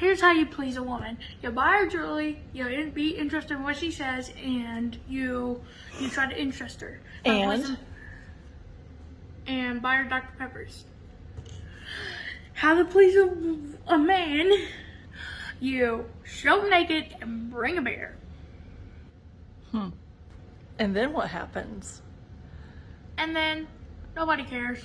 Here's how you please a woman. You buy her jewelry, you be interested in what she says, and you try to interest her. And buy her Dr. Peppers. How to please a man. You show naked and bring a beer. And then what happens? And then nobody cares.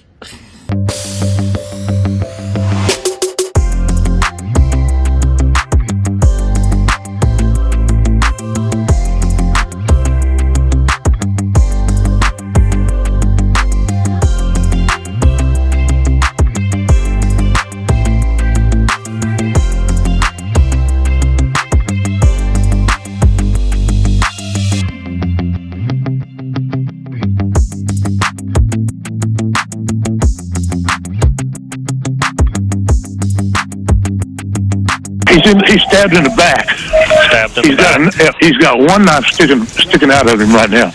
He's stabbed in the back. He's got one knife sticking out of him right now.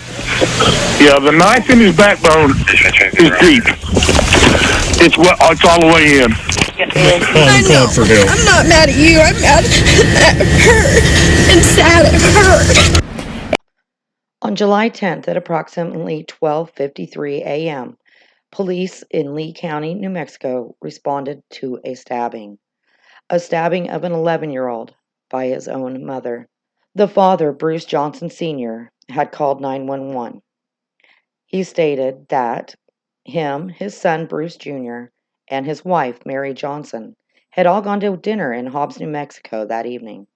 Yeah, the knife in his backbone is deep. It's all the way in. I'm not mad at you. I'm mad at her and sad at her. On July 10th at approximately 12:53 a.m., police in Lee County, New Mexico responded to a stabbing of an 11-year-old by his own mother. The father, Bruce Johnson Sr., had called 911. He stated that him, his son Bruce Jr., and his wife, Mary Johnson, had all gone to dinner in Hobbs, New Mexico that evening.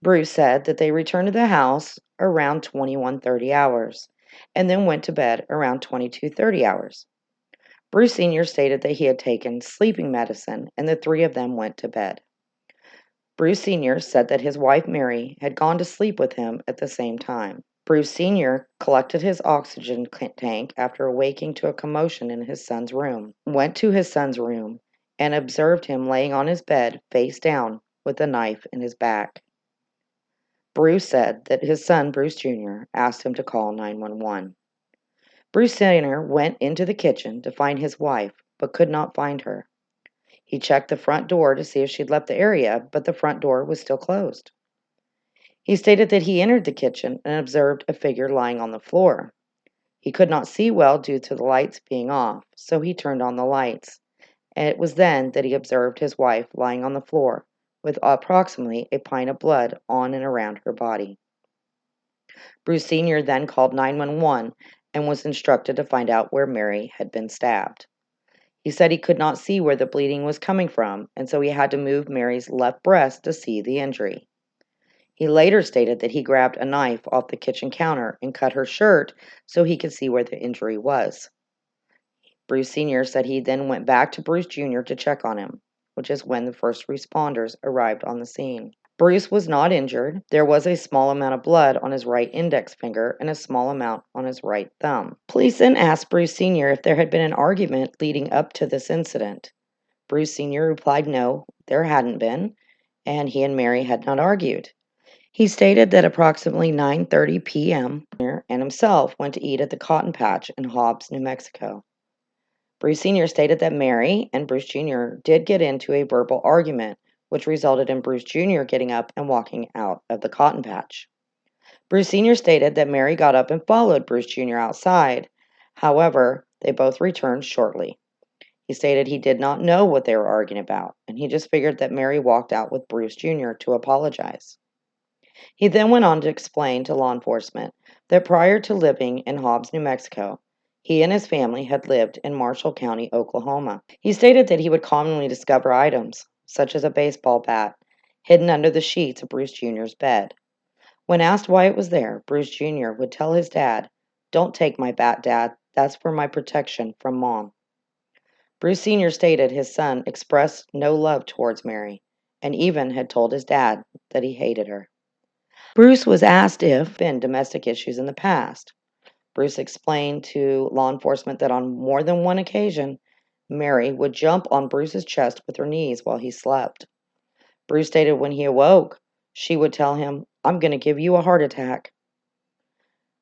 Bruce said that they returned to the house around 21:30 hours and then went to bed around 22:30 hours. Bruce Sr. stated that he had taken sleeping medicine and the three of them went to bed. Bruce Sr. said that his wife Mary had gone to sleep with him at the same time. Bruce Sr. collected his oxygen tank after awaking to a commotion in his son's room, went to his son's room, and observed him laying on his bed face down with a knife in his back. Bruce said that his son, Bruce Jr., asked him to call 911. Bruce Sr. went into the kitchen to find his wife, but could not find her. He checked the front door to see if she'd left the area, but the front door was still closed. He stated that he entered the kitchen and observed a figure lying on the floor. He could not see well due to the lights being off, so he turned on the lights, and it was then that he observed his wife lying on the floor with approximately a pint of blood on and around her body. Bruce Sr. then called 911 and was instructed to find out where Mary had been stabbed. He said he could not see where the bleeding was coming from, and so he had to move Mary's left breast to see the injury. He later stated that he grabbed a knife off the kitchen counter and cut her shirt so he could see where the injury was. Bruce Sr. said he then went back to Bruce Jr. to check on him, which is when the first responders arrived on the scene. Bruce was not injured. There was a small amount of blood on his right index finger and a small amount on his right thumb. Police then asked Bruce Sr. if there had been an argument leading up to this incident. Bruce Sr. replied no, there hadn't been, and he and Mary had not argued. He stated that approximately 9:30 p.m. and himself went to eat at the Cotton Patch in Hobbs, New Mexico. Bruce Sr. stated that Mary and Bruce Jr. did get into a verbal argument, which resulted in Bruce Jr. getting up and walking out of the Cotton Patch. Bruce Sr. stated that Mary got up and followed Bruce Jr. outside. However, they both returned shortly. He stated he did not know what they were arguing about, and he just figured that Mary walked out with Bruce Jr. to apologize. He then went on to explain to law enforcement that prior to living in Hobbs, New Mexico, he and his family had lived in Marshall County, Oklahoma. He stated that he would commonly discover items, such as a baseball bat, hidden under the sheets of Bruce Jr.'s bed. When asked why it was there, Bruce Jr. would tell his dad, "Don't take my bat, Dad. That's for my protection from Mom." Bruce Sr. stated his son expressed no love towards Mary, and even had told his dad that he hated her. Bruce was asked if there had been domestic issues in the past. Bruce explained to law enforcement that on more than one occasion, Mary would jump on Bruce's chest with her knees while he slept. Bruce stated when he awoke, she would tell him, "I'm going to give you a heart attack."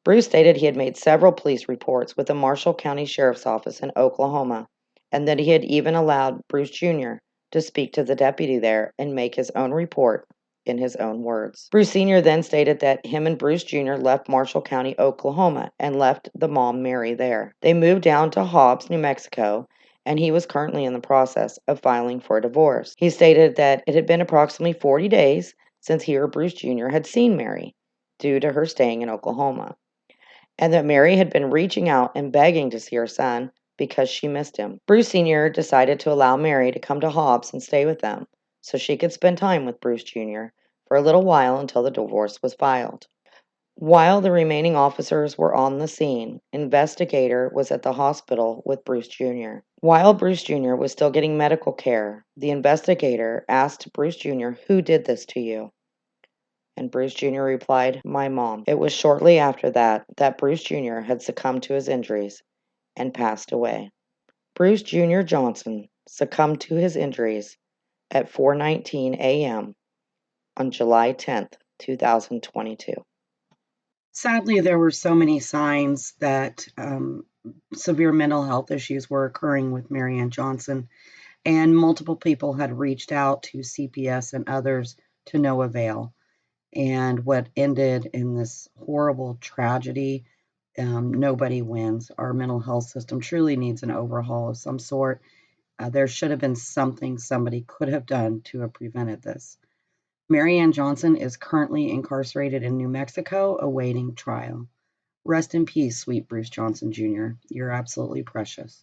Bruce stated he had made several police reports with the Marshall County Sheriff's Office in Oklahoma, and that he had even allowed Bruce Jr. to speak to the deputy there and make his own report in his own words. Bruce Sr. then stated that him and Bruce Jr. left Marshall County, Oklahoma, and left the mom, Mary, there. They moved down to Hobbs, New Mexico, and he was currently in the process of filing for a divorce. He stated that it had been approximately 40 days since he or Bruce Jr. had seen Mary, due to her staying in Oklahoma, and that Mary had been reaching out and begging to see her son because she missed him. Bruce Sr. decided to allow Mary to come to Hobbs and stay with them so she could spend time with Bruce Jr. for a little while until the divorce was filed. While the remaining officers were on the scene, investigator was at the hospital with Bruce Jr. While Bruce Jr. was still getting medical care, the investigator asked Bruce Jr., "Who did this to you?" And Bruce Jr. replied, "My mom." It was shortly after that Bruce Jr. had succumbed to his injuries and passed away. Bruce Jr. Johnson succumbed to his injuries at 4:19 a.m. on July 10th, 2022. Sadly, there were so many signs that severe mental health issues were occurring with Mary Ann Johnson, and multiple people had reached out to CPS and others to no avail. And what ended in this horrible tragedy, nobody wins. Our mental health system truly needs an overhaul of some sort. There should have been something somebody could have done to have prevented this. Mary Ann Johnson is currently incarcerated in New Mexico awaiting trial. Rest in peace, sweet Bruce Johnson Jr. You're absolutely precious.